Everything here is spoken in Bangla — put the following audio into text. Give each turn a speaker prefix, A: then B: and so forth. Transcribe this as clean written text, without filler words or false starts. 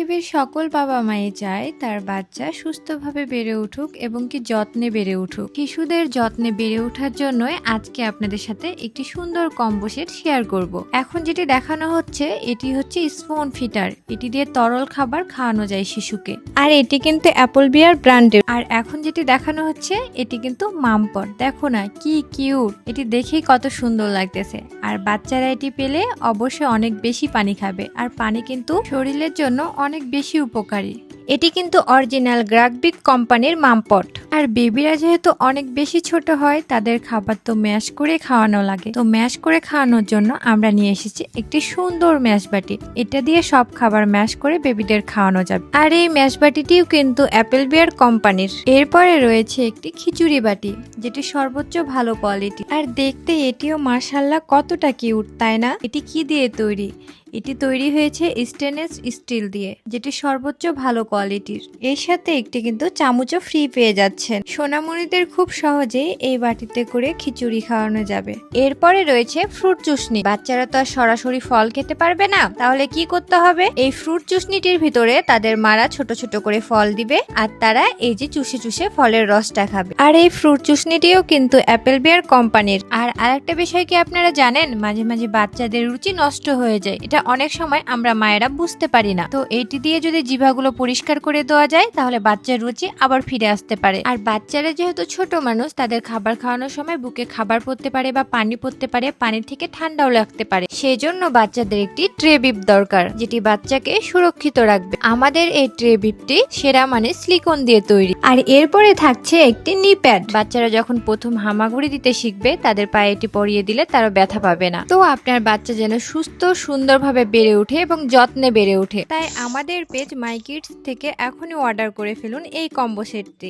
A: পৃথিবীর সকল বাবা-মাই চায় তার বাচ্চা সুস্থভাবে বেড়ে উঠুক এবং কি যত্নে বেড়ে উঠুক। শিশুদের যত্নে বেড়ে ওঠার জন্যই আজকে আপনাদের সাথে একটি সুন্দর কম্বো সেট শেয়ার করব। এখন যেটি দেখানো হচ্ছে এটি হচ্ছে স্পুন ফিটার। এটি দিয়ে তরল খাবার খাওয়ানো যায় শিশুকে। আর এটি কিন্তু অ্যাপল বিয়ার ব্র্যান্ডের। আর এখন যেটি দেখানো হচ্ছে এটি কিন্তু মামপট। দেখো না কি কিউট, এটি দেখেই কত সুন্দর লাগতেছে। আর বাচ্চারা এটি পেলে অবশ্যই অনেক বেশি পানি খাবে। আর পানি কিন্তু শরীরের জন্য অনেক বেশি উপকারী। এটি কিন্তু অরিজিনাল গ্রাগবিক কোম্পানির মামপট। আর বেবিরা যেহেতু অনেক বেশি ছোট হয় তাদের খাবার তো ম্যাশ করে খাওয়ানো লাগে। তো ম্যাশ করে খাওয়ানোর জন্য আমরা নিয়ে এসেছি একটি সুন্দর ম্যাশ বাটি। এটা দিয়ে সব খাবার ম্যাশ করে বেবিদের খাওয়ানো যাবে। আর এই ম্যাশ বাটিটিও কিন্তু অ্যাপল বিয়ার কোম্পানির। এরপরে রয়েছে একটি খিচুড়ি বাটি, যেটি সর্বোচ্চ ভালো কোয়ালিটি। আর দেখতে এটিও মাশাআল্লাহ কতটা কিউট, তাই না? এটি কি দিয়ে তৈরি? এটি তৈরি হয়েছে স্টেনলেস স্টিল দিয়ে, যেটি সর্বোচ্চ ভালো কোয়ালিটির। এর সাথে একটি কিন্তু চামচও ফ্রি পেয়ে যাচ্ছেন। সোনামণিদের খুব সহজেই এই বাটিতে করে খিচুড়ি খাওয়ানো যাবে। এরপরে রয়েছে ফ্রুট চুষনি। বাচ্চারা তো আর সরাসরি ফল খেতে পারবে না, তাহলে কি করতে হবে? এই ফ্রুট চুষনিটির ভিতরে তাদের মারা ছোট ছোট করে ফল দিবে আর তারা এই যে চুষে চুষে ফলের রসটা খাবে। আর এই ফ্রুট চুষনিটিও কিন্তু অ্যাপল বিয়ার কোম্পানির। আর আরেকটা বিষয় কি আপনারা জানেন, মাঝে মাঝে বাচ্চাদের রুচি নষ্ট হয়ে যায়। এটা অনেক সময় আমরা মায়েরা বুঝতে পারি না। তো এটি দিয়ে যদি জিভাগুলো পরিষ্কার করে দেওয়া যায় তাহলে বাচ্চার রুচি আবার ফিরে আসতে পারে। আর বাচ্চারা যেহেতু ছোট মানুষ, তাদের খাবার খাওয়ানোর সময় বুকে খাবার পড়তে পারে বা পানি পড়তে পারে, পানি থেকে ঠান্ডাও লাগতে পারে। সেজন্য বাচ্চাদের একটি ট্রে বিপ দরকার, যেটি বাচ্চাকে সুরক্ষিত রাখবে। আমাদের এই ট্রে বিপটি সেরা মানে সিলিকন দিয়ে তৈরি। আর এরপরে থাকছে একটি নি প্যাড। বাচ্চারা যখন প্রথম হামাগুড়ি দিতে শিখবে তাদের পায়ে এটি পরিয়ে দিলে তারা ব্যথা পাবে না। তো আপনার বাচ্চা যেন সুস্থ সুন্দরভাবে বেড়ে ওঠে এবং যত্নে বেড়ে ওঠে, তাই আমাদের পেজ মাই কিডস থেকে এখনই অর্ডার করে ফেলুন এই কম্বো সেটটি।